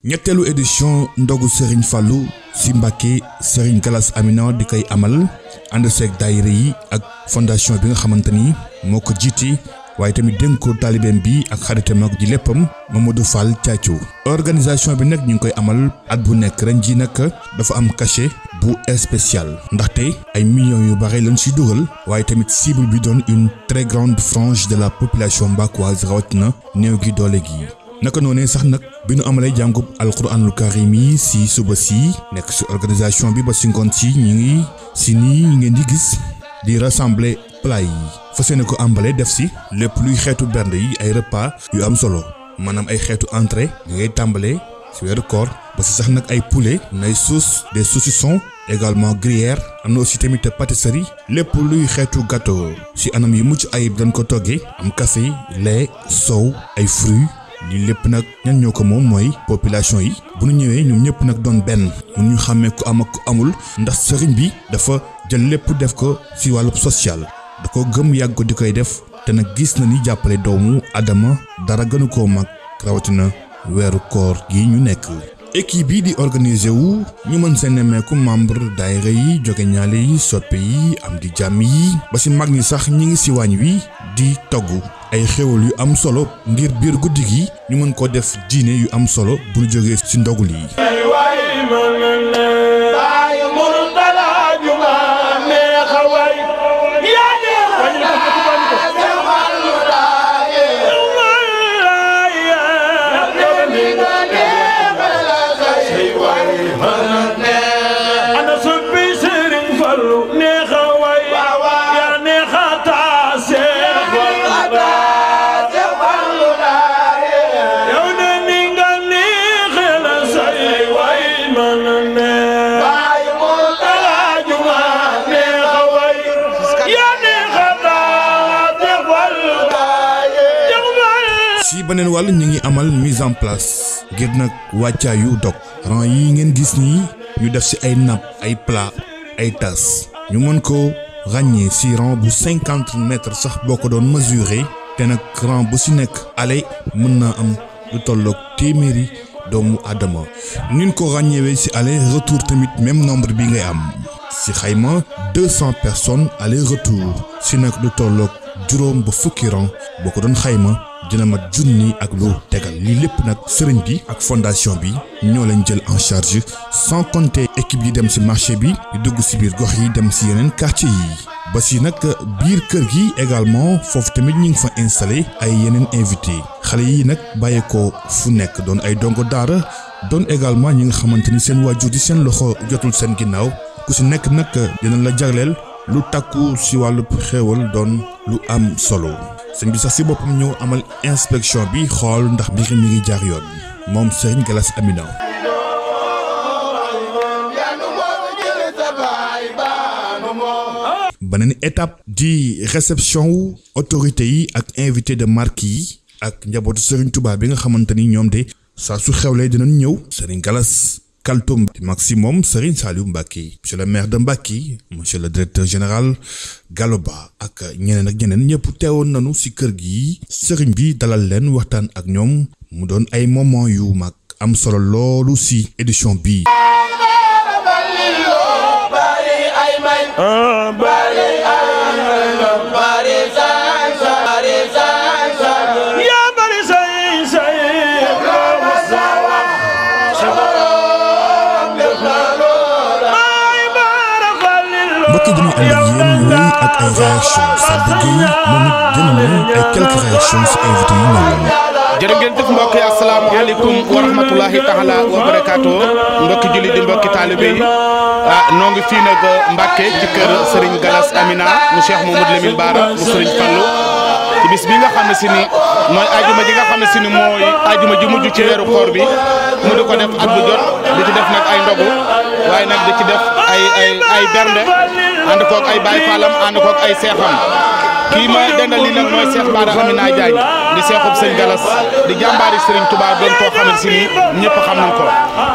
ñetteelu édition ndogu Serigne Fallou si Mbacké Serigne Gallas Amina di koy amal ànd seeg daayira yi ak fondation bi nga xamante ni moo ko jiiti waaye tamit dénk ko taalibeem bi ak xaritam ak ji léppam Mamadou Fall Thiathio. organisation bi nag ñu ngi koy amal at bu nekk ren ji nag dafa am cachet bu spécial ndaxte ay millions yu bare lañ si dugal waaye tamit cible bi doon une très grande frange de la population mbackoise rawatina néew gi doole gi. naka noonee sax nag bi nu amalee jàngub alquranul karim yi si suba si nekk si organisation bi ba si ngoon si ñi ngi si nii ngeen di gis di rassembler plat yi fas yéene ko ambale def si lépp luy xeetu bernde yi ay repas yu am solo maanaam ay xeetu entrée ñu ngay tàmbalee si weeru koor ba si sax nag ay poulet nay sauce des saucissons également gruyère am na aussi tamit pâtisserie lépp luy xeetu gâteau si anam yu mucc ayib dañ ko toggee am café lait soow ay fruits lii lépp nag ñan ñoo ko moom mooy population yi bu ñu ñëwee ñoom ñëpp nag doon benn mun ñu xàmmee ku am ak ku amul ndax sëriñ bi dafa jël lépp def ko ci wàllu social da ko gëm yàgg ko di koy def te nag gis na ni jàppale doomu Adama dara gënu koo mag rawatina weeru koor gi ñu nekk. équipe bi di organiser wu ñu mën seen nemmeeku membre daayira yi joge ñaale yi soppe yi am di jàmm yi ba ci mag ñi sax ñi ngi ci waañ wi di togg ay xéwal yu am solo ngir biir guddi gi ñu mën ko def diine yu am solo bu ñu jógee ci ndogul yi. ci beneen wàll ñu ngi amal mise en place ngir nag wàccaayu dog rang yi ngeen gis nii ñu def ci ay napp ay plat ay tas ñu mën ko ràññee ci rang bu 50 mètres sax boo ko doon mesurer te nag rang bu ci nekk ale mën naa am lu tolloog téeméeri doomu Adama nin ko ràññeewee ci aller retour tamit même nombre bi ngay am ci xayma 200 personnes aller retour ci nag lu tolloog juróom ba fukki rang boo ko doon xayma dina mat junni ak lu tegal lii lépp nag sëriñ bi ak fondation bi ñoo leen jël en charge sans compter équipe yi dem ci marché bi di dugg ci biir gox yi dem ci yeneen quartier yi ba ci nag biir kër gi également foofu tamit ñi ngi fa installé ay yeneen invité xale yi nag bàyyeekoo fu nekk doon ay dongo daara doon également ñi nga xamante ni seen waajur di seen loxo jotul seen ginnaaw ku ci nekk nag dina la jagleel lu takku ci wàllu xéewal doon lu am solo sëñ bi sax ci boppam ñëw amal inspection bi xool ndax mbir mi ngi jaar yoon moom Serigne Gallas Amina. beneen étape di réception wu autorité yi ak invité de marque yi ak njabootu Serigne Touba bi nga xamante ni ñoom de saa su xewlee dinañ ñëw Serigne Gallas Kaltoum maximum Serigne Saliou Mbacké monsieur le maire de Mbacké monsieur le directeur général Gallo Ba ak ñeneen ak ñeneen ñëpp teewoon nañu ci kër gi Serigne bi dalal leen waxtaan ak ñoom mu doon ay moment yu mag am solo loolu ci édition bi. mbokk yi dañuy ànd ak yéen wéy ak ay réactions Sadou Gueye moom it jël na ay quelques réactions ci invité yi ñëwoon. jërë ngeen jëf mbokk yi asalaamaaleykum wa rahmatulahi taala wa barakaatu mbokki julli di mbokki taalibe yi noo ngi fii nag Mbacké ci kër Serigne Gallas Amina mu Cheikh Mamadou Lamine Bara mu Serigne Fallou ci bis bi nga xam ne si ni mooy ajuma ji nga xam ne si ni mooy ajuma ji mujj ci weeru koor bi mu di ko def at bu jot di ci def nag ay ndogu waaye nag di ci def ay bernde ànd koog ay Baay Fallam ànd koog ay seexam kii ma dendal li nag mooy Cheikh Bara Amina Diagne di seexub sëñ Gallas di jàmbaari Serigne Touba doon koo xamante si ni ñëpp xam nañ ko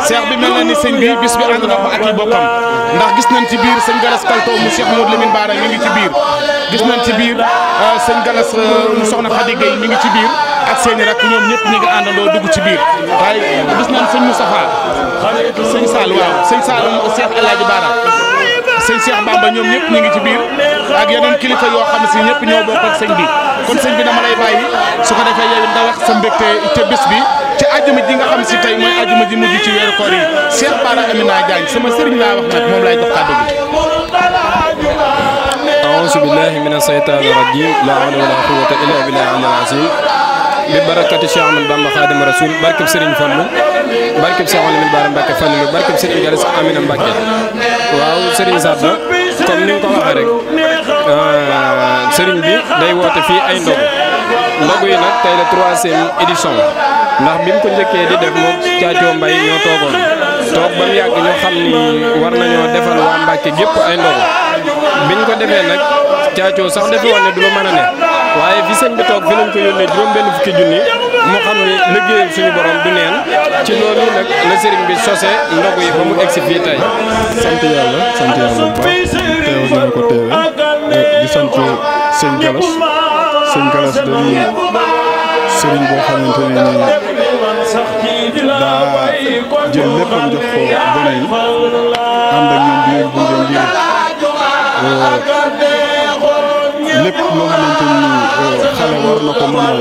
seex bi mel na ni sëñ bi bis bi ànd na ko ak i bokkam ndax gis nañ ci biir sëñ Gallas Kaltoum mu Cheikh Mamadou Lamine Bara mi ngi ci biir gis nañ ci biir sëñ Gallas mu soxna Khady Gueye mi ngi ci biir ak seen i rakk ñoom ñëpp ñu ngi àndandoo dugg ci biir waaye gis nañ sëñ Moustapha sëñ Sall waaw sëñ Sall Cheikh El Hadj Bara sëñ Cheikh Bamba ñoom ñëpp ñu ngi ci biir ak yeneen kilifa yoo xam ne si ñëpp ñoo bokk ak sëñ bi kon sëñ bi dama lay bàyyi su ko defee yow nga wax sa mbégte ca bis bi ci àjjuma ji nga xam si tey mooy àjjuma ji mujj ci weeru koor yi Cheikh Bara Amina Diagne sama sëriñ laa wax nag moom lay jox kàddu gi. a'uuzu billahi mina shaytaani rajiim laa hawla wa laa quwwata illaa billahi al-aliyyil aziim bi barakati Cheikh Ahmadou Bamba Khadim Rasoul barkeb Serigne Fallou barkeb Cheikh Lamine Bara Mbacké Fallou barkeb Serigne Gallas Amina Mbacké waaw Serigne Sadda comme ni nga ko waxee rek Serigne bi day woote fii ay ndogu yi nag tey la 3e édition ndax bi mu ko njëkkee di def moom Caacoo Mbay ñoo toogoon toog ba mu yàgg ñoo xam ni war nañoo defal waa Mbacké gépp ay ndogu biñ ko defee nag Caacoo sax defe woon ne du la mën a ne waaye fi sëñ bi toog fi lañ ko yónnee juróom-benn fukki junni mu xam ni liggéeyal suñu borom du neen ci loolu nag la sëriñ bi sose ndogu yi ba mu egsi fii tey. sant yàlla bu baax teew nañu ko teewee di sant sëñ Gallas dañuy sëriñ boo xamante ne nii daa jël léppam jox ko gone yi ànd ak ñoom di leen gunge ngir lépp loo xamante ni xale war na ko mën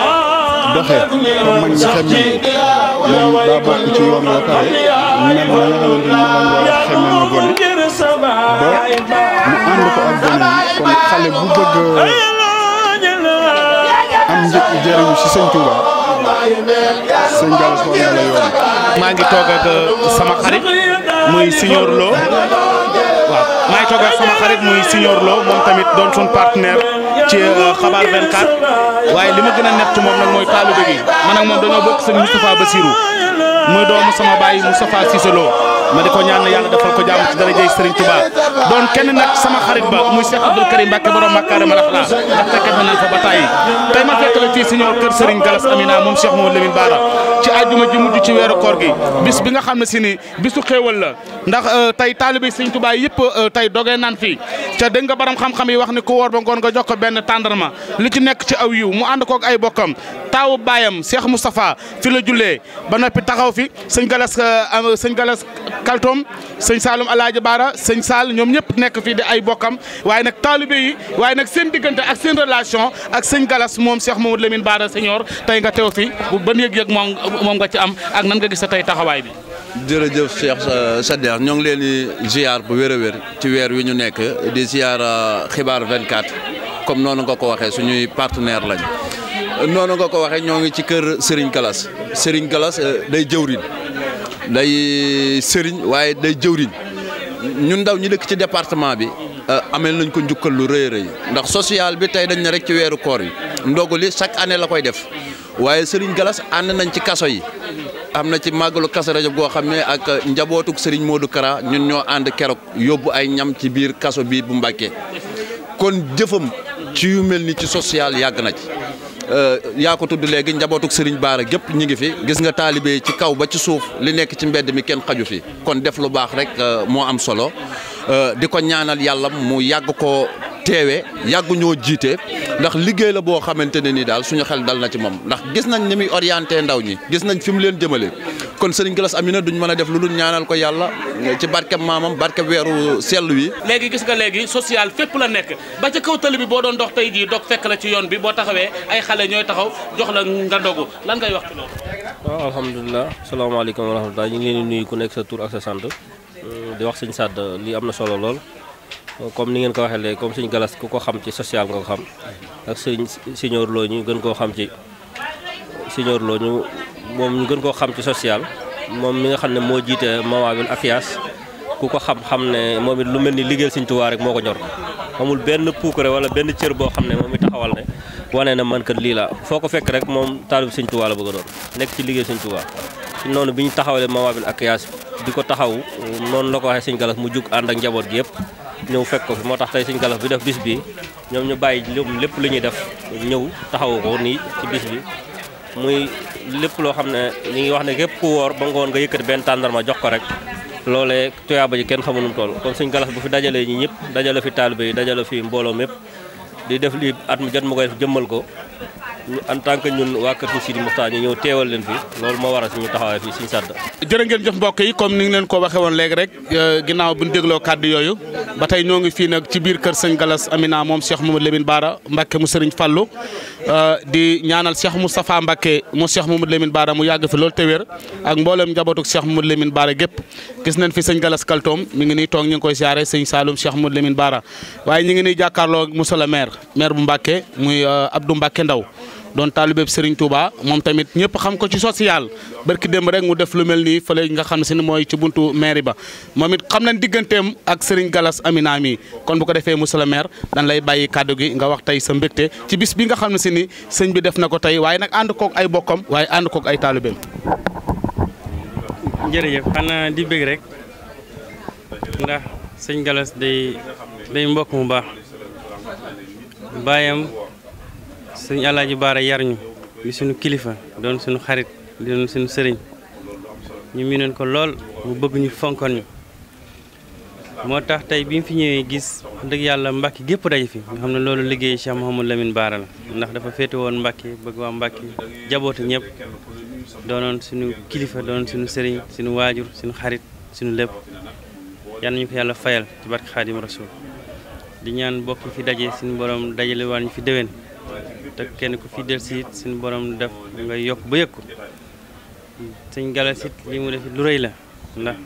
a doxee comme mag ñi xemme moom daa bokk ci yoon yoo pare mel na nga xamante ni moom war a xemme na gone ba mu ànd ko ak gone yi kon xale bu bëgg am njëkk jëriñu si sëñ Touba sëñ Gallas war na la yoon. maa ngi toog ak sama xarit muy Signor Lo waaw maa ngi toog ak sama xarit muy Signor Lo moom tamit doon suñu partenaire ci Xabaar 24 waaye li ma gën a nekk ci moom nag mooy taalibe gi man ak moom dañoo bokk sëñ Moustapha Bassirou muy doomu sama baay Moustapha Cissé Lo ma di ko ñaan yàlla defal ko jàmm ci darajay Serigne Touba doon kenn nag sama xarit ba muy Cheikh Abdoul Karim Mbacké borom Makarimal Akhlaq ndax fekk nañ fa ba tàyyi tey ma fekk la fii Signor kër Serigne Gallas Amina moom Cheikh Mouhamadou Lamine Bara ci àjjuma ji mujj ci weeru koor gi bis bi nga xam ne si ni bisu xéewal la ndax tey taalibe Serigne Touba yëpp tey dogee naan fii ca dégg nga borom xam-xam yi wax ni ku woor ba ngoon nga jox ko benn tàndarma li ci nekk ci aw yiw mu ànd koog ay bokkam taawu baayam Cheikh Moustapha fi la jullee ba noppi taxaw fi sëñ Gallas Kaltoom sëñ Saloum Alaaji Bara sëñ Sall ñoom ñëpp nekk fii di ay bokkam waaye nag taalibe yi waaye nag seen diggante ak seen relation ak sëñ Gallas moom Cheikh Mouhamadou Lamine Bara Signor tey nga teew fi bu ban yëg-yëg moom nga ci am ak nan nga gis tey taxawaay bi. jërëjëf Cheikh Saddex ñoo ngi leen di ziar bu wér a wér ci weer wi ñu nekk di ziar Xibaar 24 comme noonu nga ko waxee suñuy partenaire lañ noonu nga ko waxee ñoo ngi ci kër Serigne Gallas day jëwriñ day sëriñ waaye day jëwriñ ñun ndaw ñi dëkk ci département bi amel nañ ko njukkal lu rëy a rëy ndax social bi tey dañ ne rek ci weeru koor yi ndogu li chaque année la koy def waaye Serigne Gallas ànd nañ ci kaso yi am na ci màggalu Kazu Rajab goo xam ne ak njabootuk Serigne Modou Kara ñun ñoo ànd keroog yóbbu ay ñam ci biir kaso bi bu Mbacké kon jëfam ci yu mel ni ci social yàgg na ci yaa ko tudd léegi njabootuk Serigne Bara gépp ñi ngi fi gis nga taalibe ci kaw ba ci suuf li nekk ci mbedd mi kenn xaju fi kon def lu baax rek moo am solo di ko ñaanal yàlla mu yàgg ko teewe yàggu ñoo jiite ndax liggéey la boo xamante ne ni daal suñu xel dal na ci moom ndax gis nañ ni muy orienté ndaw ñi gis nañ fi mu leen jëmale kon Serigne Gallas Amina duñ mën a def lu dul ñaanal ko yàlla ci barkeb maamam barkeb weeru sell wi. léegi gis nga léegi social fépp la nekk ba ca kaw tali bi boo doon dox tey jii dog fekk la ci yoon bi boo taxawee ay xale ñooy taxaw jox la nga ndogu lan ngay wax ci loolu. waaw alhamdulilah salaamaaleykum wa rahmatulah ñu ngi leen di nuyu ku nekk sa tur ak sa sant di wax sëñ Sadd lii am na solo lool. comme ni ngeen ko waxee léegi comme sëñ Gallas ku ko xam ci social nga ko xam ak sëñ Signor Lo ñu gën koo xam ci Signor Lo ñu gën koo xam ci social moom mi nga xam ne moo jiite Mawaabil Akyaas ku ko xam ne moom it lu mel ni liggéeyal sëñ Tuubaa rek moo ko ñor amul benn puukare wala benn cër boo xam ne moom it taxawal ne wane na man kat lii la foo ko fekk rek moom taalib sëñ Tuubaa la bëgg a doon nekk ci liggéey sëñ Tuubaa ci noonu bi ñu taxawalee Mawaabil Akyaas di ko taxaw noonu la ko waxee sëñ Gallas mu jug ànd ak njaboot gi yëpp ñëw fekk ko fi moo tax tey sëñ Gallas bi def bis bi ñoom ñu bàyyi lépp lu ñuy def ñëw taxawu ko nii ci bis bi muy lépp loo xam ne ñi ngi wax ne képp ku woor ba ngoon nga yëkkati benn tàndarma jox ko rek loolee tuyaaba ji kenn xamu nu mu toll kon sëñ Gallas bu fi dajalee ñi ñëpp dajale fi taalibe yi dajale fi mbooloo mépp di def lii at mu jot ma koy def jëmmal ko en tant que ñun waa kër Sidi Muxtaar ñu ñëw teewal leen fi loolu moo waral suñu taxawaay fii Sëñ Sadd. jërë ngeen jëf mbokk yi comme ni ngi leen ko waxee woon léegi rek ginnaaw bu ñu dégloo kàddu yooyu ba tey ñoo ngi fii nag ci biir kër sëñ Galas Amina moom Cheikh Mamadou Lamine Bara Mbacké mu Sëriñ Fallu di ñaanal Cheikh Moustapha Mbacké mu Cheikh Mamadou Lamine Bara mu yàgg fi loolu te wér ak mboolem njabootuk Cheikh Mamadou Lamine Bara gépp gis nañ fi sëñ Galas Kaltoom mi ngi nii toog ñu ngi koy siyaare sëñ Saloum Cheikh Mamadou Lamine Bara waaye ñu ngi nii jàkkaarloo monsieur le maire bu Mbacké muy Abdou Mbacké Ndaw doon taalibeeb Serigne Touba moom tamit ñëpp xam ko ci social barki démb rek mu def lu mel nii fële nga xam ne si mooy ci buntu mairie ba moom it xam nañ digganteem ak Serigne Galas Amina mi kon bu ko defee monsieur le maire dañ lay bàyyi kàddu gi nga wax tey sa mbégte ci bis bi nga xam ne si ni sëñ bi def na ko tey waaye nag ànd koog ay bokkam waaye ànd koog ay taalibeem. jërëjëf xanaa di bëgg rek ndax sëñ Galas day mbokk mu baax baayam sëñ Alaaji Baara yar ñu di suñu kilifa doon suñu xarit doon suñu sëriñ ñu miinoon ko lool mu bëgg ñu fonkoon ñu moo tax tey bi mu fi ñëwee gis dëgg yàlla Mbàkke gépp daje fi nga xam ne loolu liggéey Cheikh Mouhamadou Lamine Bara la ndax dafa féete woon Mbàkke bëgg waa Mbàkke jaboote ñëpp doonoon suñu kilifa doonoon suñu sëriñ suñu waajur suñu xarit suñu lépp yal nañu ko yàlla fayal ci barke Xaadim Rasul di ñaan bokk fi daje suñu borom dajale waan ñu fi déwén te kenn ku fi del si it suñu borom def nga yokk ba yëg ko sëñ Galas it li mu def lu rëy la ndax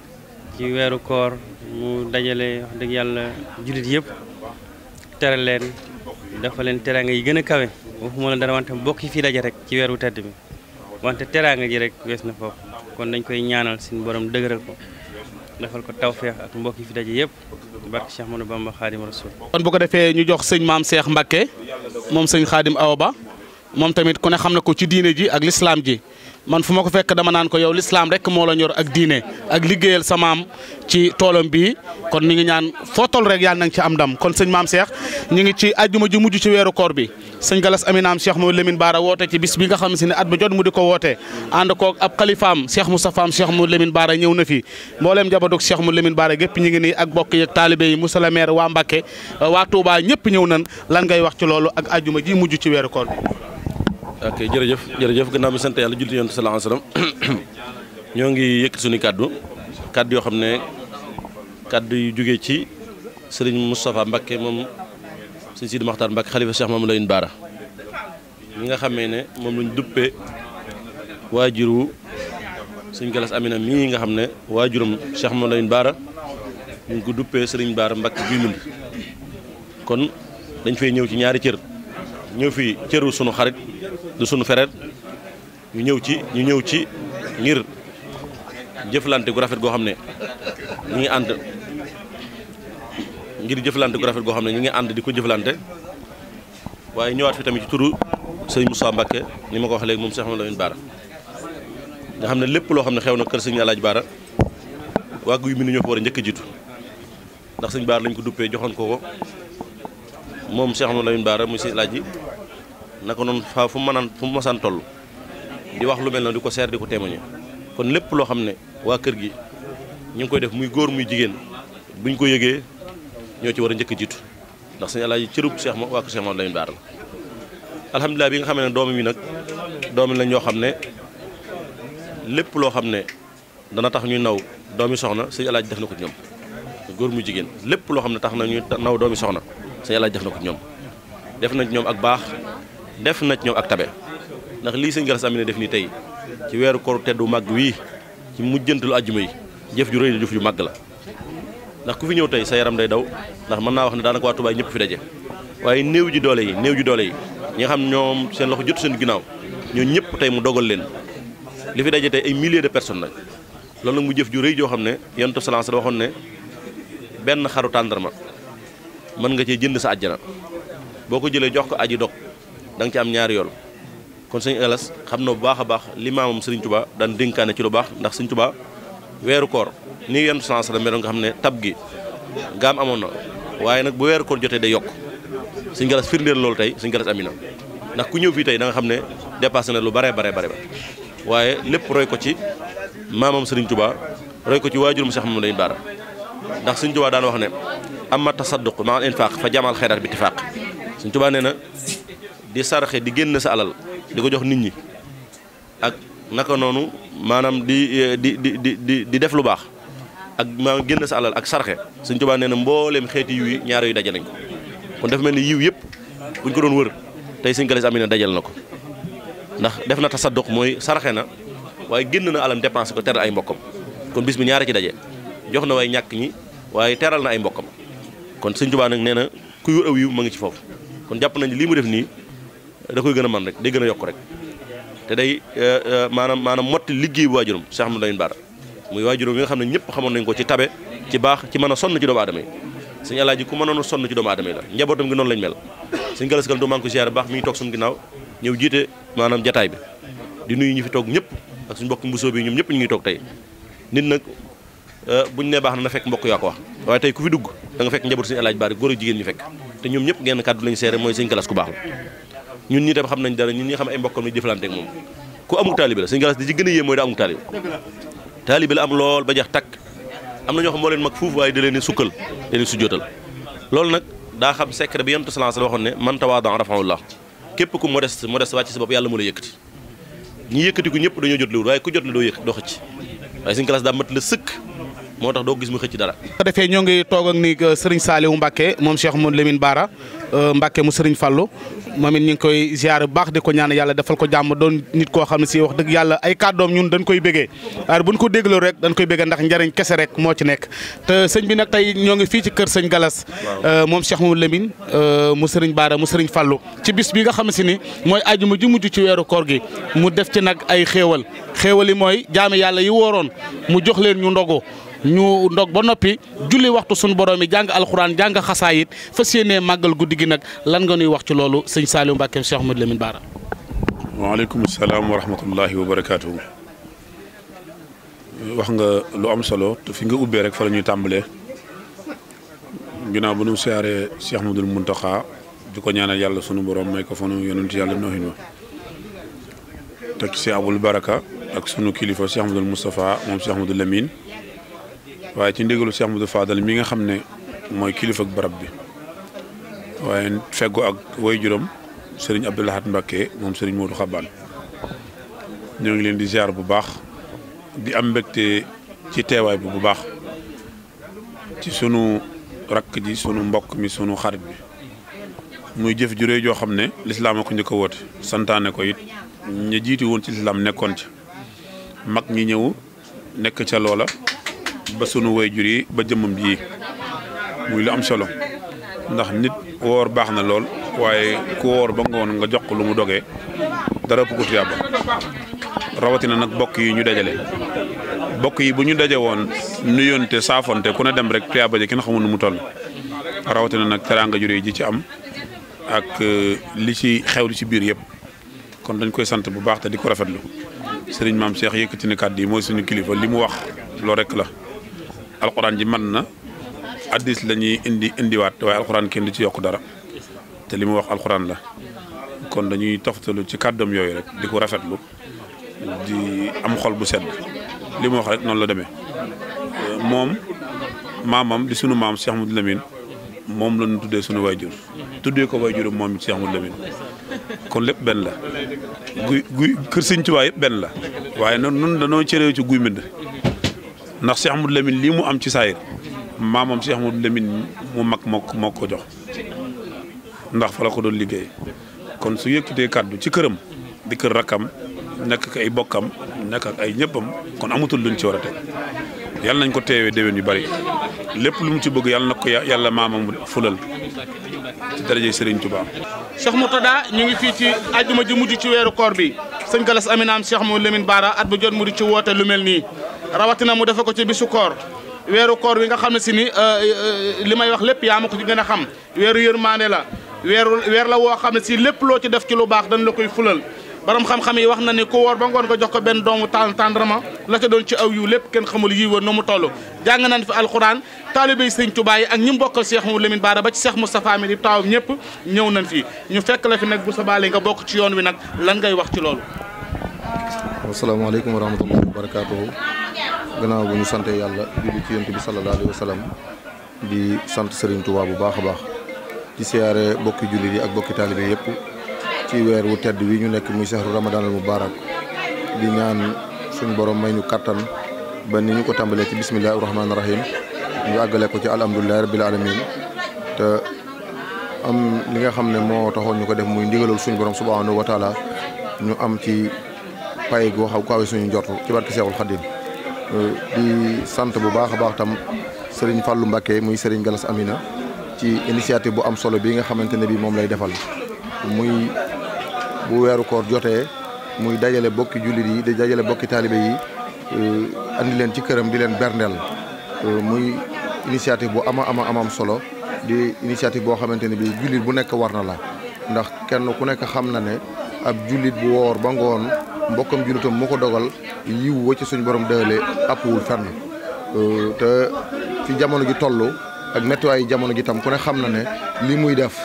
ci weeru koor mu dajale wax dëgg yàlla jullit yëpp tere leen dafa leen teraanga yi gën a kawe waxuma la dara wante bokk yi fii daje rek ci weeru tedd bi wante teraanga ji rek wees na foofu kon dañ koy ñaanal suñu borom dëgëral ko defal ko tawfeex ak mbokk yi fi daje yëpp barke Cheikh Ahmadou Bamba Khadim Rasoul. kon bu ko defee ñu jox sëñ maam Cheikh Mbacké moom sëñ Khadim Awa Ba moom tamit ku ne xam na ko ci diine ji ak l'islam ji man fu ma ko fekk dama naan ko yow l'islam rek moo la ñor ak diine ak liggéeyal sa maam ci toolam bii kon ñu ngi ñaan foo toll rek yàlla nañ ci am ndam kon sëñ maam Cheikh ñu ngi ci àjjuma ju mujj ci weeru koor bi sëñ Galas Amina am Cheikh Mamadou Lamine Bara woote ci bis bi nga xam ne at ba jot mu di ko woote ànd koog ab xalifaam Cheikh Moustapha am Cheikh Mamadou Lamine Bara ñëw na fi mbooleem njabootug Cheikh Mamadou Lamine Bara gépp ñu ngi nii ak bokk yeeg taalibe yi monsieur le maire waa Mbacké waa Touba ñëpp ñëw nañ lan ngay wax ci loolu ak àjjuma ji mujj ci weeru koor bi. ok jërëjëf gannaaw bi sant yàlla julli yonent sallallahu alayhi wasallam ñoo ngi yëkkati suñu kàddu yoo xam ne kàddu yu jógee ci Serigne Moustapha Mbacké moom Serigne Sidi Makhtar Mbacké xalifa Cheikh Mamadou Lamine Bara ñi nga xamee ne moom lañ duppee waajuru Serigne Galas Amina mii nga xam ne waajuram Cheikh Mamadou Lamine Bara ñu ngi ko duppee Serigne Bara Mbacké Guy Mbind kon dañ fay ñëw ci ñaari cër ñëw fi cëru sunu xarit du sunu fereet ñu ñëw ci ngir jëflante gu rafet goo xam ne ñu ngi ànd ñu ngi ànd di ko jëflante waaye ñëwaat fi tamit ci turu sëñ Moussa Mbacké ni ma ko wax léegi moom Cheikh Mamadou Lamine Bara nga xam ne lépp loo xam ne xew na kër sëñ Alaaji Bara waa Guy Mbind ñoo ko war a njëkk a jiitu ndax sëñ Bara lañ ko duppee joxoon ko moom Cheikh Mamadou Lamine Bara muy sëñ Alaaji naka noonu fu mu masaan toll di wax lu mel na di ko seer di ko témoigner kon lépp loo xam ne waa kër gi ñu ngi koy def muy góor muy jigéen buñ ko yëgee ñoo ci war a njëkk a jiitu ndax sëñ Alaaji cërub Cheikh waa ko Cheikh Mamadou Lamine Bara la alhamdulilah bi nga xam ne doomi mi nag doomi lañ ñoo xam ne lépp loo xam ne dana tax ñuy naw doomi soxna sëñ Alaaji def na ko ci ñoom góor muy jigéen lépp loo xam ne tax na ñuy naw doomi soxna sëñ Alaaji def na ko ci ñoom def na ci ñoom ak baax def na ci ñoom ak tabe ndax lii sëñ Galas Amina def nii tey ci weeru koor teddu màgg wii ci mujjantalu àjjuma yi jëf ju rëy la jëf ju màgg la ndax ku fi ñëw tey sa yaram day daw ndax mën naa wax ne daanaka waa Touba ñëpp fi daje waaye néew ji doole yi ñi nga xam ñoom seen loxo jot seen ginnaaw ñoo ñëpp tey mu dogal leen li fi daje tey ay milliers de personnes la loolu nag mu jëf ju rëy joo xam ne Yonent bi sallallahu alayhi wasallam waxoon ne benn xaru tàndarma mën nga cee jënd sa àjjana boo ko jëlee jox ko aji dog da nga ci am ñaari yool kon sëñ Galas xam na bu baax a baax li maamam Serigne Touba daan dénkaane ci lu baax ndax Serigne Touba weeru koor nii Yonent sallallahu alayhi wasallam meloon nga xam ne tab gi gaam amoon na waaye nag bu weeru koor jotee day yokk sëñ Galas firndeel loolu tey sëñ Galas Amina ndax ku ñëw fii tey da nga xam ne dépassé na lu bare waaye lépp roy ko ci maamam Serigne Touba roy ko ci waajurum Cheikh Mamadou Lamine Bara ndax Serigne Touba daan wax ne amma tasadduq ma al infaq fa jamal xayraat bi ittifaq Sëñ Tuubaa nee na di sarxe di génn sa alal di ko jox nit ñi ak naka noonu maanaam di def lu baax ak maanaam génn sa alal ak sarxe Sëñ Tuubaa nee na mbooleem xeeti yiw yi ñaar yu daje nañ ko kon dafa mel ni yiw yëpp buñ ko doon wër tey Sëñ Galas Amina dajal na ko ndax def na tasadduq mooy sarxe na waaye génn na alam dépensé ko teral ay mbokkam kon bis bi ñaari ci daje jox na way ñàkk ñi waaye teral na ay mbokkam kon Sëñ Tuubaa nag nee na kuy wër aw yiw ma ngi ci foofu kon jàpp nañ lii mu def nii da koy gën a man rek day gën a yokk rek te day maanaam motti liggéey bu waajuram Cheikh Ahmadou Lamine Bara muy waajuram yi nga xam ne ñëpp xamoon nañ ko ci tabe ci baax ci mën a sonn ci doomu aadama yi Sëñ Alaaji ku mënoon a sonn ci doomu aadama yi la njabootam gi noonu lañ mel Sëñ Galas Kaltoum maa ngi ko ziar baax mi ngi toog suñu ginnaaw ñëw jiite maanaam jataay bi di nuyu ñu fi toog ñëpp ak suñu mbokk mbusoo bi ñoom ñëpp ñu ngi toog tey nit nag buñ ne baax na fekk mbokk yaa ko wax waaye tey ku fi dugg da nga fekk njaboot Sëñ Alaaji Bara góor ak jigéen ñu fekk te ñoom ñëpp genn kàddu lañu seere mooy Sëñ Galas ku baax la ñun ñi tam xam nañ dara ñun ñi xam ay mbokkam ni jëflante ak moom ku amul taalibe la Sëñ Galas di ci gën a yéem mooy daa amul taalibe taalibe la am lool ba jeex takk am na ñoo xam moo leen mag fuuf waaye da leen di sukkal da leen di sujjootal loolu nag daa xam secret bi Yonent sallallahu alayhi wa sallam waxoon ne man tawaada rafa'ahullah képp ku modeste wàcc sa bopp yàlla mu la yëkkati ñi yëkkati ku ñëpp dañoo jot liwul waaye ku jot la doo xëcc waaye Sëñ Galas daa mat la sëkk moo tax doo gis mu xëcc dara. ko defee ñoo ngi toog ak ni Serigne Saliou Mbacké moom Cheikh Mouhamadou Lamine Bara Mbacké mu Serigne Fallou moom it ñu ngi koy ziar bu baax di ko ñaan yàlla defal ko jàmm doon nit koo xam ne si wax dëgg yàlla ay kàddoom ñun dañ koy bégee waaye buñ ko dégloo rek dañ koy bégee ndax njariñ kese rek moo ci nekk te sëñ bi nag tey ñoo ngi fii ci kër sëñ Galas moom Cheikh Mouhamadou Lamine mu Serigne Bara mu Serigne Fallou ci bis bi nga xam ne si ni mooy ajuma ji mujj ci weeru koor gi mu def ci nag ay xéewal yi mooy jaami yàlla yi wooroon mu jox leen ñu ndogu ñu ndog ba noppi julli waxtu suñu borom yi jàng alxuraan jàng xasaayit fas yéenee màggal guddi gi nag lan nga nuy wax ci loolu sëñ Saliou Mbacké Cheikh Mouhamadou Lamine Bara. waaleykum salaam wa rahmatullahi wa barakaatu. wax nga lu am solo te fi nga ubbee rek fa la ñuy tàmbalee ginnaaw bu nu siyaaree Cheikh Mouhamadoul Mountakha di ko ñaanal yàlla sunu borom may ko fanu yonent yàlla noohin wa teg ci Abul Baraka ak sunu kilifa Cheikh Mouhamadoul Moustapha moom Cheikh Mouhamadoul Lamine. waaye ci ndigalu Cheikh Mouhamadoul Fadal mi nga xam ne mooy kilifa ak barab bi waaye feggo ak waajuram Serigne Abdou Lahad Mbacké moom Serigne Modou Xabaan ñoo ngi leen di ziar bu baax di am mbégte ci teewaay bi bu baax ci sunu rakk ji sunu mbokk mi sunu xarit bi muy jëf ju réy joo xam ne lislaam a ko njëkk a woote santaane ko it ña jiiti woon ci lislaam nekkoon ci mag ñi ñëw nekk ca loola ba sunu waajur yi ba jëmmam ji muy lu am solo ndax nit woor baax na lool waaye ku woor ba ngoon nga jox ko lu mu dogee dara ëpp ko tuyaaba rawatina nag bokk yi ñu dajale bokk yi bu ñu daje woon nuyonte saafonte ku ne dem rek tuyaaba ji kenn xamul nu mu toll rawatina nag teraanga jure ji ci am ak li ci xew li ci biir yëpp kon dañ koy sant bu baax te di ko rafetlu sëriñ maam Cheikh yëkkati ne kàddu yi mooy suñu kilifa li mu wax loo rek la alxuraan ji man na addis la ñuy indiwaat waaye alxuraan kenn du ci yokk dara te li mu wax alxuraan la kon dañuy toftalu ci kàddoom yooyu rek di ko rafetlu di am xol bu sedd li mu wax rek noonu la demee moom maamam di sunu maam Cheikh Mouhamadoul Lamine moom la ñu tuddee sunu wayjur tuddee ko wayjuram moom it Cheikh Mouhamadoul Lamine kon lépp benn la guy kër Sëñ Tuubaa yëpp benn la waaye nun dañoo cëree ci guy mbind ndax Cheikh Mouhamadoul Lamine lii mu am ci saayir maamam Cheikh Mouhamadoul Lamine mu mag moo ko jox ndax fa la ko doon liggéey kon su yëkkatee kàddu ci këram di kër rakkam nekk ak ay bokkam nekk ak ay ñëppam kon amatul luñ ci war a teg yàlla nañ ko teewee déwén yu bari lépp lu mu ci bëgg yàlla na ko yàlla maamam fulal ci daraje Serigne Touba. Cheikh Murtada ñu ngi fii ci àjjuma ji mujj ci weeru koor bi sëñ Galas Amina Cheikh Mouhamadoul Lamine Bara at bu jot mu di ci woote lu mel nii rawatina mu defe ko ci bisu koor weeru koor wi nga xam ne si ni li may wax lépp yaa ma ko ci gën a xam weeru yërmande la weer la woo xam ne si lépp loo ci def ci lu baax dañ la koy fulal borom xam-xam yi wax na ni ku woor ba ngoon nga jox ko benn doomu tàndarma la ca doon ci aw yu lépp kenn xamul yi woon nu mu toll jàng nañ fi alxuraan taalibe yi Sëñ Tuubaa yi ak ñi mbokkal Cheikh Mouhamadoul Lamine Bara ba ci Cheikh Moustapha mi di taawam ñëpp ñëw nañ fi ñu fekk la fi nag bu sa baale nga bokk ci yoon wi nag lan ngay wax ci loolu. asalaamaaleykum wa rahmatullahi wa barakaatuhu gannaaw bu ñu sante yàlla julli ci yonent bi sallallahu alayhi wa sallam di sant Serigne Touba bu baax a baax di siyaare bokki jullit yi ak bokki taalibe yëpp ci weer wu tedd wi ñu nekk muy sahru Ramadan al mubarak di ñaan suñu borom may ñu kattan ba ni ñu ko tàmbalee ci bismillahi rahmaani rahim ñu àggale ko ci alhamdulillahi rabbil alamin te am li nga xam ne moo taxoon ñu ko def muy ndigalul suñu borom subhanahu wa taala ñu am ci pay goo xaw kawe suñu njort ci barke Seexul Xadim di sant bu baax a baax tam Serigne Fallou Mbacké muy Serigne Galas Amina ci initiative bu am solo bi nga xamante ne bii moom lay defal muy bu weeru koor jotee muy dajale bokki jullit yi di dajale bokki taalibe yi andi leen ci këram di leen berndeel muy initiative bu amam solo di initiative boo xamante ne bii jullit bu nekk war na la ndax kenn ku nekk xam na ne ab jullit bu woor ba ngoon mbokkam jullitam moo ko dogal yiw wa ci suñ borom dëële àppwul fenn te fi jamono ji toll ak méttiwaayu jamono ji tam ku ne xam na ne li muy def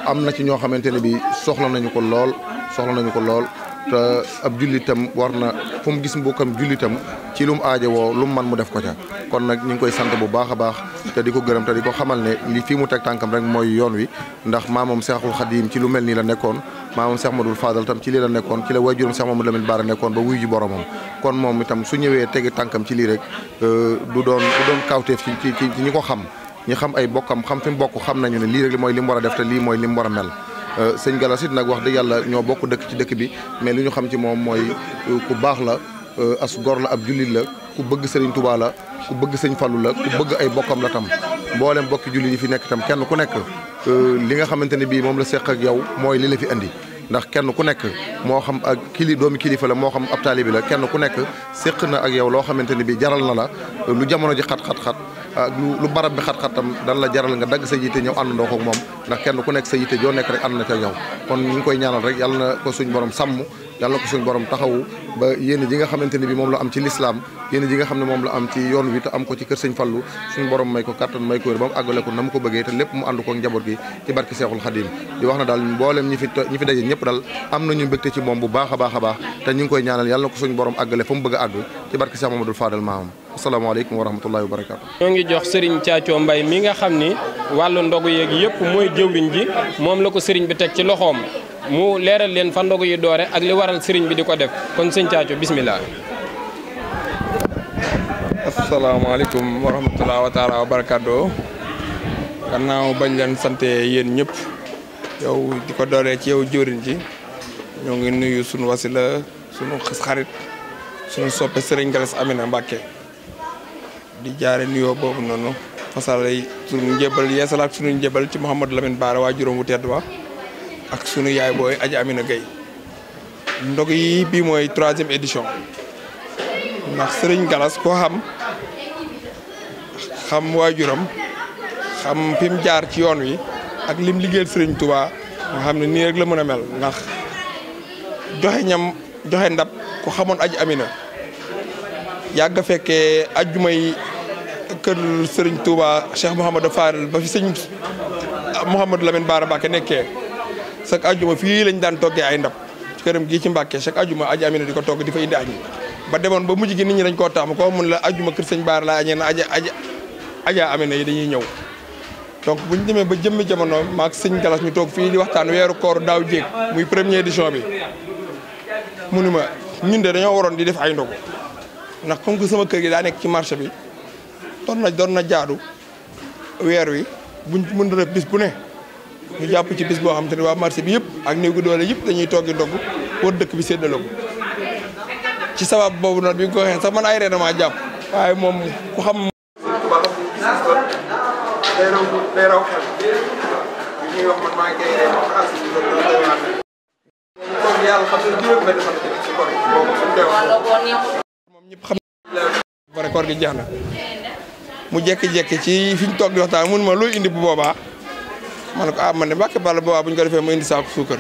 am na ci ñoo xamante ne bi soxla nañu ko lool te ab jullitam war na fu mu gis mbokkam jullitam ci lu mu aajowoo lu mu man mu def ko ca kon nag ñu ngi koy sant bu baax a baax te di ko gërëm te di ko xamal ne li fii mu teg tànkam rek mooy yoon wi ndax maamam Seexul Xadim ci lu mel nii la nekkoon maamam Seex Madul Fadal tam ci lii la nekkoon ci la waajuram Seex Mamadu Lamin Baara nekkoon ba wuyu ji boromam kon moom itam su ñëwee tegi tànkam ci lii rek du doon kawteef ci ñi ko xam ñi xam ay bokkam xam fi mu bokk xam nañu ne lii rek mooy li mu war a def te lii mooy li mu war a mel sëñ Galas it nag wax dëgg yàlla ñoo bokk dëkk ci dëkk bi mais li ñu xam ci moom mooy ku baax la as gor la ab jullit la ku bëgg Serigne Touba la ku bëgg sëñ Fallou la ku bëgg ay bokkam la tam mboolem bokki jullit yi fi nekk tam kenn ku nekk li nga xamante ne bii moom la seq ak yow mooy li la fi andi ndax kenn ku nekk moo xam ak doomi kilifa la moo xam ab taalibi la kenn ku nekk seq na ak yow loo xamante ne bii jaral na la lu jamono ji xat-xat ak lu barab bi xat-xat tam dan la jaral nga dagg sa yitte ñëw àndandoo ko moom ndax kenn ku nekk sa yitte joo nekk rek ànd na ca yow kon ñu ngi koy ñaanal rek yàlla na ko suñ borom sàmm yàlla na ko suñ borom taxawu ba yéen ji nga xamante ne bi moom la am ci lislaam yéen ji nga xam ne moom la am ci yoon wi te am ko ci kër sëñ Fallu suñ borom may ko kattan may ko wér ba mu àggale ko na mu ko bëggee te lépp mu ànd ko njaboot gi ci barki Seexul Xadim di wax na daal mboolem ñi fi daje ñëpp daal am nañu mbégte ci moom bu baax a baax a baax te ñu ngi koy ñaanal yàlla na ko suñ borom àggale fa mu bëgg a àgg ci barki Seex Mamadou Fadal maamam asalaamaaleykum wa rahmatullahi wa barakaatu. ñoo ngi jox Serigne Thiathio Mbaye mi nga xam ni wàllu ndogu yeeg yëpp mooy jëwriñ ji moom la ko Serigne bi teg ci loxoom mu leeral leen fa ndogu yi doore ak li waral Serigne bi di ko def kon sëñ Thiathio bismillah. asalaamaaleykum wa rahmatullahi wa taala wa barakaatu. gannaaw bañ leen sante yéen ñëpp yow di ko dooree ci yow jëwriñ ji ñoo ngi nuyu sunu wasila sunu xarit sunu soppe Serigne Galas Amina Mbacké di jaare nuyoo boobu noonu fasalay sunu njëbal yeesalaat sunu njëbal ci Mouhamadou Lamine Bara waa juróom wu tedd wa ak sunu yaay booy Aji Amina Gueye ndog yi bii mooy 3e édition ndax Serigne Galas koo xam waajuram xam fi mu jaar ci yoon wi ak lim liggéeyal Serigne Touba nga xam ne nii rek la mën a mel ndax joxe ñam joxe ndab ku xamoon Aji Amina yàgg a fekkee ajjumay kër Serigne Touba Cheikh Mouhamadou Fadel ba fi sëñ Mouhamadou Lamine Bara Mbacké nekkee chaque ajjuma fii lañ daan toggee ay ndab ci këram gii ci Mbacké chaque ajjuma Aji Amina di ko togg di fa indi añ ba demoon ba mujj gi nit ñi dañ koo taam ko mun la ajjuma kër sëñ Bara laa añee na Aja Amina yi dañuy ñëw donc bu ñu demee ba jëmmi jamono maak sëñ Galas ñu toog fii di waxtaan weeru koor daaw jéeg muy 1e édition bi mu ni ma ñun de dañoo waroon di def ay ndogu ndax comme que sama kër gi daa nekk ci marché bi doon na jaadu weer wi buñ mën a def bis bu ne ñu jàpp ci bis boo xam te ne waa marché bi yëpp ak néegu doole yëpp dañuy toggi ndogu war dëkk bi séddale ko ci sabab boobu noonu bi nga ko waxee sax man ay ree dama jàpp waaye moom ku xam day raw xel li ñuy wax man maa ngi koy ree wax as yàlla xam ne juróom benn fan ci koor gi moom ñëpp xam bare koor gi jeex na mu jekki-jekki ci fi ñu toog di waxtaan mun ma looy indi bu boobaa ma ne ko man de Mbàkke Balla boobaa bu ñu ko defee ma indi saako suukar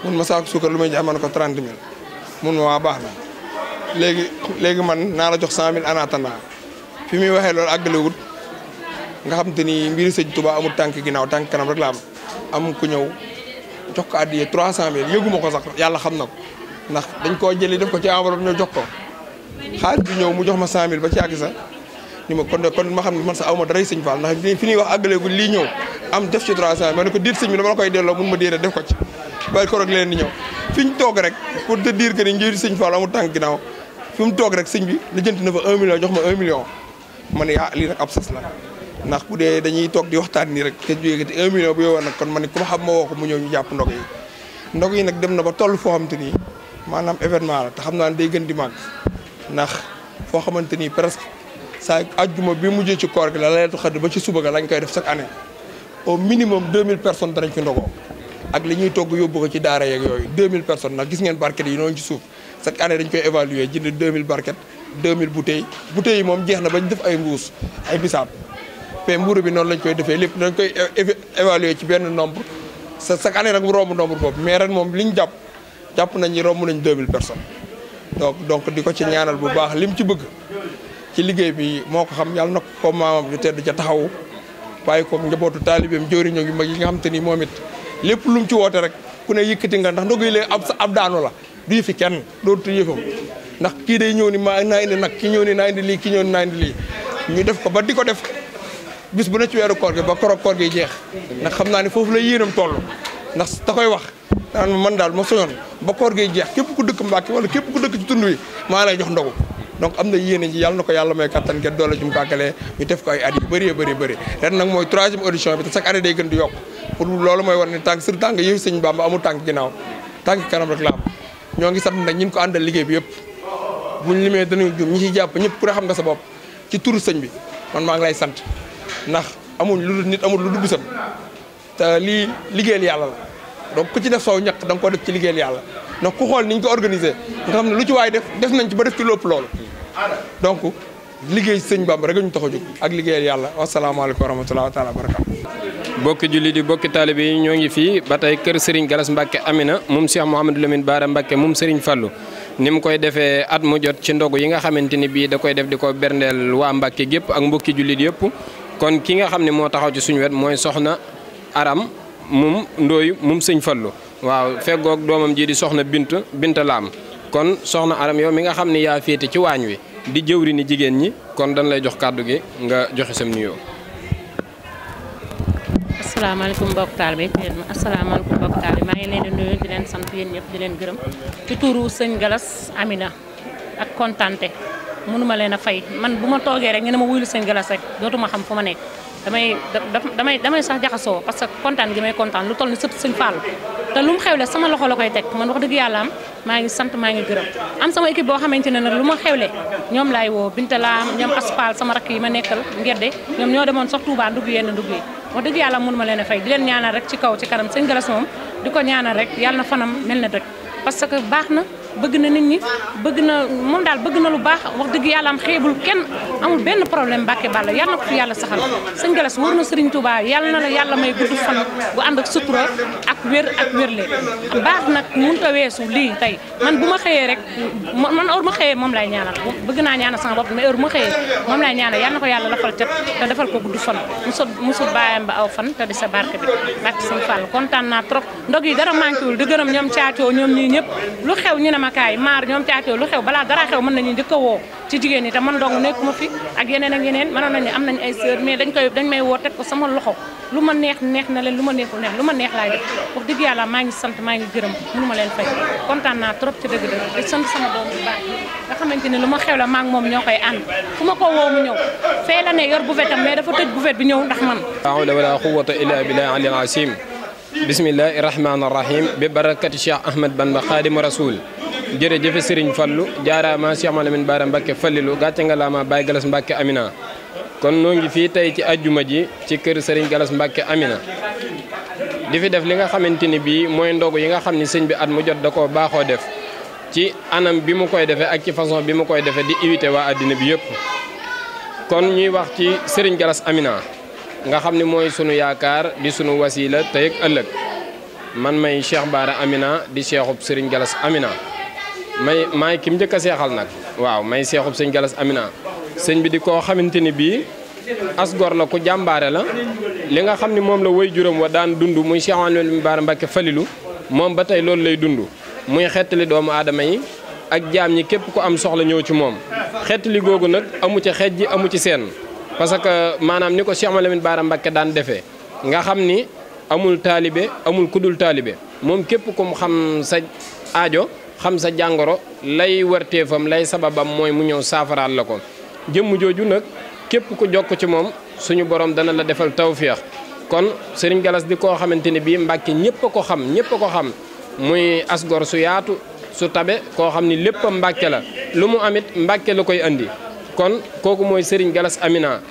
mun ma saako suukar lu may jaay ma ne ko 30 000 mun ma waa baax na léegi man naa la jox 100 000 en attendant fi muy waxee loolu àggalewut nga xam te ni mbiri sëñ Touba amul tànk ginnaaw tànk kanam rek la am ku ñëw jox ko addiye 300 000 yëguma ko sax yàlla xam na ko ndax dañ koo jëli def ko ci enveloppe ñoo jox ko xaalis bi ñëw mu jox ma 100 000 ba ci àgg sax ñu ma kon ma xam ne man sax aw ma dara sëñ Fall ndax fi ñuy wax àggaleegu lii ñëw am def ci 300 ma ne ko diir sëñ bi dama la koy delloo mun ma déedéet def ko ci bàyyi ko rek leen di ñëw fi ñu toog rek pour te dire que ni njëriñ sëñ Fall amul tànk ginnaaw fi mu toog rek sëñ bi la jënt na fa 1 million jox ma 1 million ma ne lii nag ab sas la ndax bu dee dañuy toog di waxtaan nii rek te jógee 1 million bu yowoon nag kon ma ne ku ma xam ma woo ko mu ñëw ñu jàpp ndog yi nag dem na ba toll foo xamante ni maanaam événement la te xam naa ne day gën di màgg ndax foo xamante ni presque saa ajjuma bi mujjee ci koor gi la laylatul xadr ba ci suba ga lañ koy def chaque année au minimum 2000 personnes danañ fi ndogoo ak li ñuy togg yóbbu ko ci daara yeeg yooyu 2000 personnes nag gis ngeen barquettes yi noonu ci suuf chaque année dañ koy évaluer jënd 2000 barquettes 2000 bouteilles yi moom jeex na bañ def ay mbuus ay bisaab te mbuuru bi noonu lañ koy defee lépp dañ koy évaluer ci benn nombre chaque année nag mu romb nombre boobu mais ren moom li ñu jàpp nañ ni romb nañ 2000 personnes donc di ko ci ñaanal bu baax lim ci bëgg ci liggéey bi moo ko xam yàlla na ko maamam ju tedd ca taxawu bàyyi ko njabootu taalibeem jëwriñoo ngi mag yi nga xam te ni moom it lépp lu mu ci woote rek ku ne yëkkati nga ndax ndog yi léegi ab daanu la du yëfi kenn dootu yëfam ndax kii day ñëw ni naa indi nag ki ñëw ni naa indi lii ki ñëw ni naa indi lii ñu def ko ba di ko def bis bu ne ci weeru koor gi ba koor gi jeex ndax xam naa ne foofu la yéenam toll ndax da koy wax daan man daal ma soñoon ba koor gi jeex képp ku dëkk Mbàkke wala képp ku dëkk ci tund wi maa lay jox ndogu donc am na yéene ji yàlla na ko yàlla may kattan ngeen doole ci mu kàkkalee ñu def ko ay at yu bëri ren nag mooy 3e audition bi te chaque année day gën di yokk pour loolu mooy war ne tànk sur tànk yëf sëñ Bamba amul tànk ginnaaw tànk kanam rek la am ñoo ngi sant nag ñin ko àndal liggéey bi yëpp buñ limee danañ jum ñi ciy jàpp ñëpp ku ne xam nga sa bopp ci turu sëñ bi man maa ngi lay sant ndax amuñ lu nit amul lu du bisam te lii liggéeyal yàlla la donc ku ci def soow ñaq da nga ko def ci liggéeyal yàlla ndax ku xool ni ñu ko organisé nga xam ne lu ci waay def nañ ci ba def ci lépp loolu donc liggéey sëñ Bamba rek ñu tax a jóg ak liggéeyal yàlla wasalaamaaleykum wa rahmatulah taala wa barakaatu. bokki julli di bokki taalibe yi ñoo ngi fii ba tey kër Serigne Gallas Mbacke Amina moom Cheikh Mouhamadou Lamine Bara Mbacke moom Serigne Fallou ni mu koy defee at mu jot ci ndogu yi nga xamante ni bii da koy def di ko berndeel waa Mbacke gépp ak mbokki jullit yëpp kon ki nga xam ne moo taxaw ci suñu wet mooy soxna Aram moom Ndooy moom sëñ Fallou waaw feggoog doomam ji di soxna Binta Laam kon soxna Aram yow mi nga xam ne yaa féete ci waañ wi di jëwri ni jigéen ñi kon dañ lay jox kàddu gi nga joxe sam nuyoo. asalaamaaleykum mbokk taalibe asalaamaaleykum mbokk taalibe maa ngi leen di nuyu di leen sant yéen ñëpp di leen gërëm ci turu sëñ Gallas Amina ak kontante mënuma leen a fay man bu ma toogee rek ñu ne ma wuylu sëñ Gallas rek dootuma xam fu ma nekk damay sax jaxasoo parce que kontaan gi may kontaan lu toll ni sët sëñ Fall te lu mu xewle sama loxo la koy teg man wax dëgg yàlla am maa ngi sant maa ngi gërëm am sama équipe boo xamante ne nag lu ma xewle ñoom laay woo Binta Laam ñoom Aspal sama rakk yi ma nekkal ngedde ñoom ñoo demoon sax Touba ndugg yenn ndugg yi wax dëgg yàlla mënuma leen a fay di leen ñaanal rek ci kaw ci kanam sëñ Gallas moom di ko ñaanal rek yàlla na fanam mel na doj parce que baax na bëgg na nit ñi bëgg na moom daal bëgg na lu baax wax dëgg yàlla am xeebul kenn amul benn problème Mbàkke Balla yàlla na ko fi yàlla saxal sëñ Gallas wóor na Serigne Touba yàlla na la yàlla may gudd fan bu ànd ak sutura ak wérle baax nag mënut a weesu lii tey man bu ma xëyee rek man heure ma xëyee moom lay ñaanal bëgg naa ñaanal sama bopp mais heure bu ma xëyee moom lay ñaanal yàlla na ko yàlla lafal cat te defal ko gudd fan musul bàyyam ba aw fan te di sa barke bi barke sëñ Fall kontaan naa trop ndog yi dara manqué wul di gërëm ñoom caacoo ñoom ñii ñëpp lu xew ñu ne ma kaay maar ñoom caacoo lu xew balaa dara xew mën nañu njëkk a woo ci jigéen ñi te man dong nekkuma fi ak yeneen mënoon nañu am nañ ay sœur mais dañ may woo teg ko sama loxo lu ma neex na leen lu ma neexul neex lu ma neex laay def wax dëgg yàlla maa ngi sant maa ngi gërëm mënu ma leen fay kontaan naa trop ci dëgg-dëgg di sant sama doom bu baax nga xamante ne lu ma xew la maa ngi moom ñoo koy ànd fu ma ko woo mu ñëw fee la ne yor buffet am mais dafa tëj buffet bi ñëw ndax man hawla wala quwwata illa billahi aliyil azim bismillahi rahmani rahim bi barakati Cheikh Ahmed Bamba Xaadimu Rasul jërëjëf Serigne Fallou jaaraama Cheikh Malamine Bara Mbacke Fallilu gàcce nga laama Baye Gallas Mbacke Amina kon noo ngi fii tey ci ajjuma ji ci kër Serigne Gallas Mbacke Amina di fi def li nga xamante ni bii mooy ndogu yi nga xam ni sëñ bi at mu jot da koo baaxoo def ci anam bi mu koy defee ak ci façon bi mu koy defee di invité waa addina bi yëpp kon ñuy wax ci Serigne Gallas Amina nga xam ni mooy sunu yaakaar di sunu wasila tey ak ëllëg man may Cheikh Bara Amina di cheikhub Serigne Gallas Amina maay ki mu njëkk a seexal nag waaw may seexub sëñ Gallas Amina sëñ bi di koo xamante ni bii asgor la ku jàmbaare la li nga xam ni moom la way juróom wa daan dund muy Cheikh Malamine Bara Mbacke Fallilu moom ba tey loolu lay dund muy xettali doomu aadama yi ak jaam ñi képp ku am soxla ñëw ci moom xeetali googu nag amu ci xeej ji amu ci seen parce que maanaam ni ko Cheikh Mouhamadou Lamine Bara Mbacké daan defee nga xam ni amul taalibe amul kudul taalibe moom képp kum xam sa aajo xam sa jàngoro lay warteefam lay sababam mooy mu ñëw saafaraal la ko jëmm jooju nag képp ku jokk ci moom suñu borom dana la defal tawféex kon Serigne Gallas di koo xamante ne bii Mbacké ñëpp a ko xam muy asgor su yaatu su tabe koo xam ni lépp Mbacké la lu mu amit Mbacké la koy andi kon kooku mooy Serigne Gallas Amina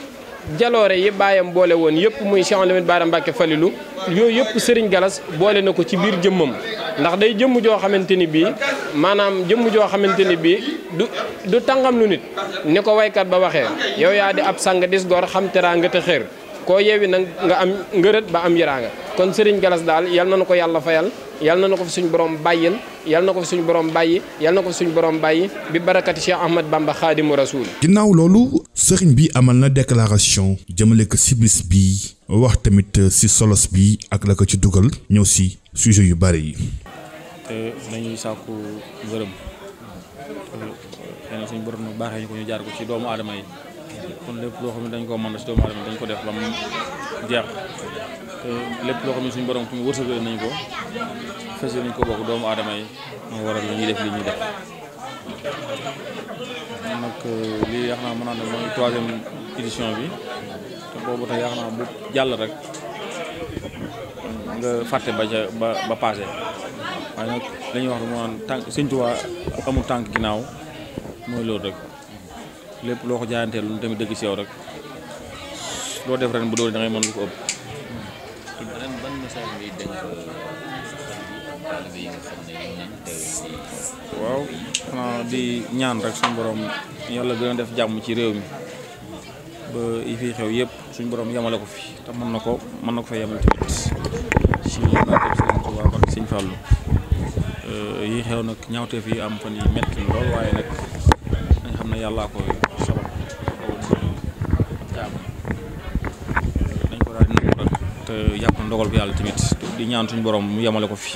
jaloore yi baayam boole woon yëpp muy Cheikh Lamine Bara Mbacké Falilou yooyu yëpp Serigne Gallas boole na ko ci biir jëmmam ndax day jëmm joo xamante ni bii maanaam jëmm joo xamante ni bii du tàngam lu nit ni ko waykat ba waxee yow yaa di ab sang dis gor xam teraanga te xër koo yeewi nag nga am ngërët ba am yiraanga kon Serigne Gallas daal yal na ko yàlla fayal yal na ko fi suñu borom bàyyil yal na ko fi suñu borom bàyyi yal na ko fi suñu borom bàyyi bi barakati Cheikh Ahmad Bamba Khadimu Rasoul. ginnaaw loolu sëriñ bi amal na déclaration jëmale ko si bis bi wax tamit si solos bi ak la ko ci dugal ñëw si sujet yu bari yi. te nañuy sàkku ngërëm te suñu borom nag baaxee ñu ko ñu jaar ko ci doomu aadama yi kon lépp loo xam ne dañ koo mën ci doomu aadama dañ ko def ba mu jeex te lépp loo xam ne suñu borom tamit wërsëgal nañ ko fas nañ ko bokk doomu aadama yi moo waral li ñuy def li ñuy def nag lii yaakaar naa mën naa ne mooy 3e édition bi te boobu tax yaakaar naa bu jàll rek nga fàtte ba passé waaye nag dañuy wax moo naan tànk Sëñ Tuubaa amul tànk ginnaaw mooy loolu rek lépp loo ko jaayanteel lu tamit dëgg si yow rek loo def ren bu doon da ngay mën lu ko ëpp. ban message ngay dénk taalibe yi nga xam ne ñoo nañ teew ci. waaw xanaa di ñaan rek suñu borom yàlla gën a def jàmm ci réew mi ba yi fi xew yëpp suñu borom yamale ko fi te mën na ko fay yamal tamit ci barke Sëñ Tuubaa barke Sëñ Fallu yi xew nag ñaawteef yi am fan yi metti lool waaye nag dañ xam ne yàllaa koy sabab jaam dañ ko daal di nangu rek te yàpp na ndogal bi yàlla tamit di ñaan suñu borom mu yamale ko fi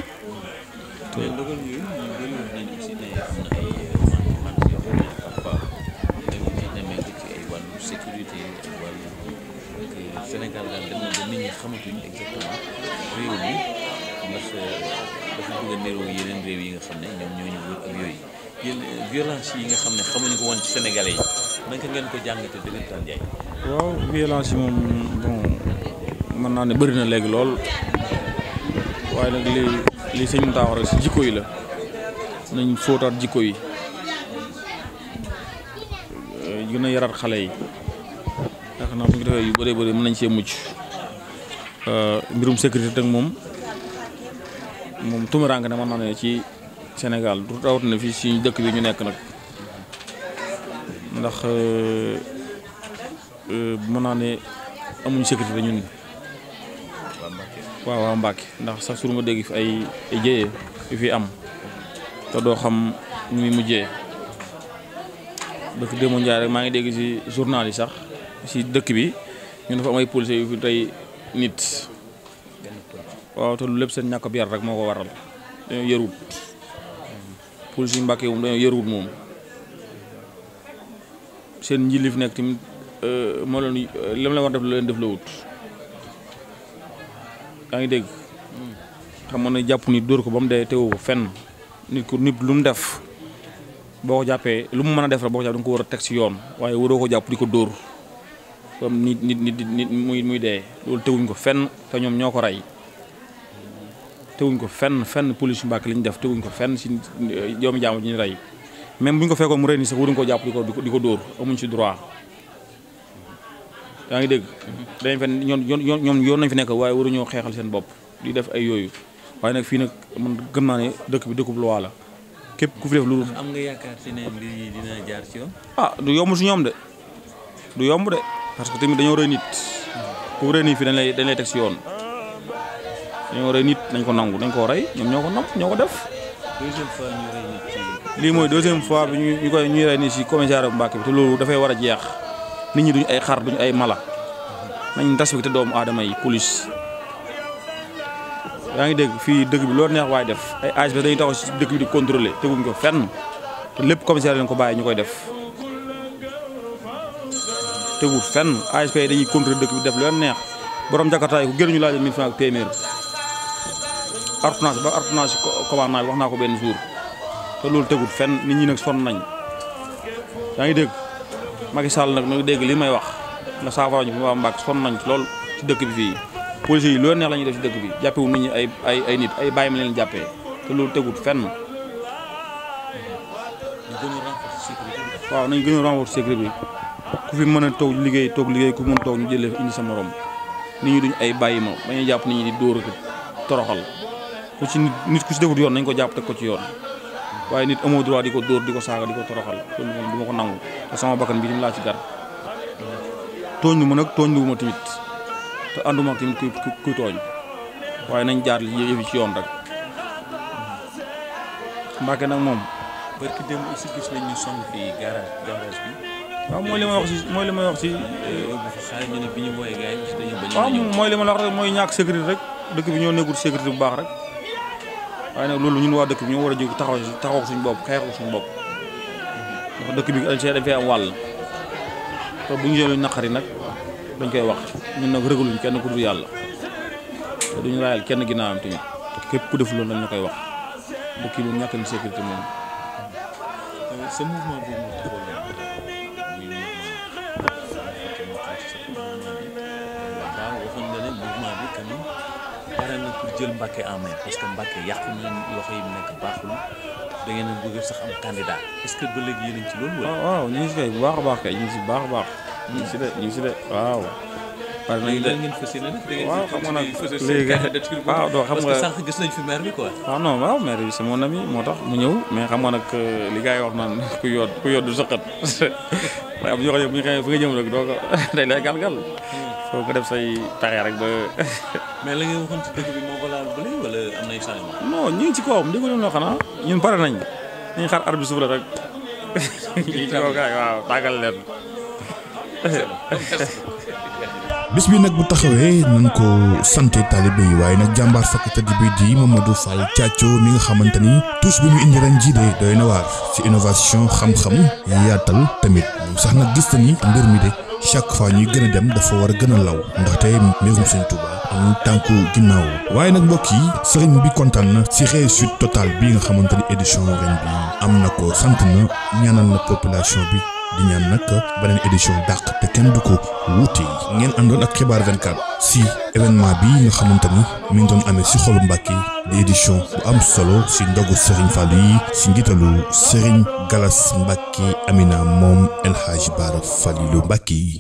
te ndogal yooyu ñu bëri wax nañ aussi ne am na ay man yoo xam ne parfois dañu ci nemmeeku ci ay wàllu sécurité ak wàllu Sénégal daal dem na ba nit ñi xamatuñ exactement réew mi ndax dafa bëgg a niroo yeneen réew yi nga xam ne ñoom ñoo ñu wër ak yooyu yéen violence yi nga xam ne xamuñu ko woon ci Sénégalais yi naka ngeen ko jàngate dëggantaan Ndiaye. waaw violence yi moom bon mën naa ne bëri na léegi lool waaye nag li sëñ Moussa wax rek si jikko yi la nañ fóotaat jikko yi gën a yaraat xale yi yaakaar naa bu ñu defee yu bëree bëri mën nañ see mucc mbirum sécurité nag moom tumuraanke ne mën naa ne ci Sénégal du rawatina fii si dëkk bi ñu nekk nag ndax mën naa ne amuñu sécurité ñun waa Mbàkke ndax sax sur nga dégg fi ay jéyee yu fi am te doo xam nu muy mujjee dëkk démon Njaay rek maa ngi dégg si journal yi sax si dëkk bi ñu dafa am ay policiers yu fi tey nit waaw te lu lépp seen ñàkk bi yar rek moo ko waral dañoo yërut policiers yu Mbàkke moom dañoo yërut moom seen njiit li fi nekk tamit moo leen lam la war def la leen def la wut yaa ngi dégg xam nga ne jàpp nit dóor ko ba mu dee teewu ko fenn nit lu mu def boo ko jàppee lu mu mën a def rek boo ko jàpp da nga ko war a teg si yoon waaye waroo ko jàpp di ko dóor comme nit muy dee loolu teguñ ko fenn te ñoom ñoo ko rey teguñ ko fenn police yu Mbàkke li ñu def teguñ ko fenn si doomu jaamu ji ñu rey même bu ñu ko fekkoon mu rey ni sax waruñ ko jàpp di ko dóor amuñ si droit yaa ngi dégg dañ fen ñoom yoon nañ fi nekk waaye waruñoo xeexal seen bopp di def ay yooyu waaye nag fii nag man gëm naa ne dëkk bi dëkkub loi la képp ku fi def lu am nga yaakaar ci ne mbir yi dina jaar ci yoon. du yomb si ñoom de du yomb de parce que tamit dañoo rey nit ku rey nit fii dañ lay teg si yoon dañoo rey nit dañ ko nangu dañ koo rey ñoom ñoo ko def. deuxième fois ñu rey nit ci. lii mooy deuxième fois bi ñuy rey nit si commissariat bu Mbàkke bi te loolu dafay war a jeex nit ñi duñu ay xar duñu ay mala nañ respecté doomu aadama yi police. yaa ngi dégg fii dëkk bi loolu neex waaye def ay ASP dañuy taxaw si dëkk bi di contrôler teguñ ko fenn te lépp commissariat leen ko bàyyi ñu koy def teguut fenn ASP dañuy contrôler dëkk bi def lu leen neex borom jakartaay ku gën ñu laaj 1000 francs ak téeméer artunage commandant bi wax naa ko benn jour te loolu teguut fenn nit ñi nag sonn nañ yaa ngi dégg Macky Sall nag nag dégg li may wax nga saafara ñu fi waa Mbàkke sonn nañ lool ci dëkk bi fii policiers yi loolu neex la ñuy def ci dëkk bi jàppewu nit ñi ay nit ay bàyyi ma leen jàppee te loolu teguut fenn waaw nañ gën a renforcer sécurité bi ku fi mën a toog liggéey ku mën toog ñu jëlee indi sa morom nit ñi duñ ay bàyyi ma bañuy jàpp nit ñi di dóor ak toroxal ku ci nit ku ci defut yoon nañ ko jàpp teg ko ci yoon waaye nit amoo droit di ko dóor di ko saaga di ko toroxal loolu moom du ma ko nangu te sama bakkan bi ni mu laa ci gar tooñ lu ma nag tooñ lu ma tamit te ànduma ak tamit kuy tooñ waaye nañ jaar li yëfi ci yoon rek Mbàkke nag moom barki dem aussi gis nañ ñu song fii garage bi waaw mooy li may wax ci xaay ñu ne bi ñu wooyee gars yi aussi dañu bañ waaw mooy li ma la wax rek mooy ñàkk sécurité rek dëkk bi ñoo nekkul sécurité bu baax rek waaye nag loolu ñun waa dëkk bi ñoo war a jóg taxaw suñu bopp xeex ko suñu bopp ndax dëkk bi dañ fee am wàll te bu ñu jëlee naqari nag dañ koy wax ñun nag rëgaluñ kenn ku dul yàlla te duñu raayal kenn ginnaawam tamit képp ku def loolu dañ la koy wax dëkk bi ñàkk na sécurité moom. sa mouvement boobu mu taxawal daaw waxoon nga ne mouvement bi quand même pare na pour jël Mbàkke en main parce que Mbàkke yàqu na loxo yi mu nekk baaxul da ngeen a bëgg sax am candidat est-ce que ba léegi yéen a ngi ci loolu wala. waaw ñu ngi si kay bu baax a baax kay ñu ngi si bu baax a baax. ñu ngi si de waaw. pare nañu de ngeen fas yéene def da ngeen waaw xam nga nag léegi waaw doo xam nga parce que sànq gis nañ fi maire bi quoi. waaw non waaw maire bi c'est mon ami moo tax mu ñëw mais xam nga nag li gars yi wax naan ku yoot du sëqat waaye am ñoo xam ne bu ñu xamee fu nga jëm rek doo ko day lay galgal foo ko def say pexe rek ba. mais la nga waxoon ci dëkk bi moo ko laal bële wala am nay changement. non ñu ngi ci kawam dégg nga xanaa ñun pare nañ ñu xaar arbitre bi suuf la rek ñu ngi ci kaw gars yi waaw tàggal leen. bis bi nag bu taxawee nañ ko santé talibé yi waaye nag jàmbaar fakk tëdd bi di Mamadou Fall Thiathio mi nga xamante ni touche bi mu indi ren jii de doy na waar ci innovation xam-xam yaatal tamit moom sax nag gis na ni mbir mi de chaque fois ñuy gën a dem dafa war a gën a law ndaxte mbirum Sëñ Tuubaa amul tànku ginnaaw waaye nag mbokk yi sëriñ bi kontaan na ci réussite totale bi nga xamante ni édition ren bi am na ko sant na ñaanal na population bi di ñaan nag beneen édition dàq te kenn du ko wuute ngeen àndoon ak xibaar 24 si événement bi nga xamante ni mi ngi doon amee si xolu Mbàkke di édition bu am solo si ndogu Serigne Fallou yi si njiitalu Serigne Galas Mbàkke Amina moom El Hadj Bara Falilou Mbàkke yi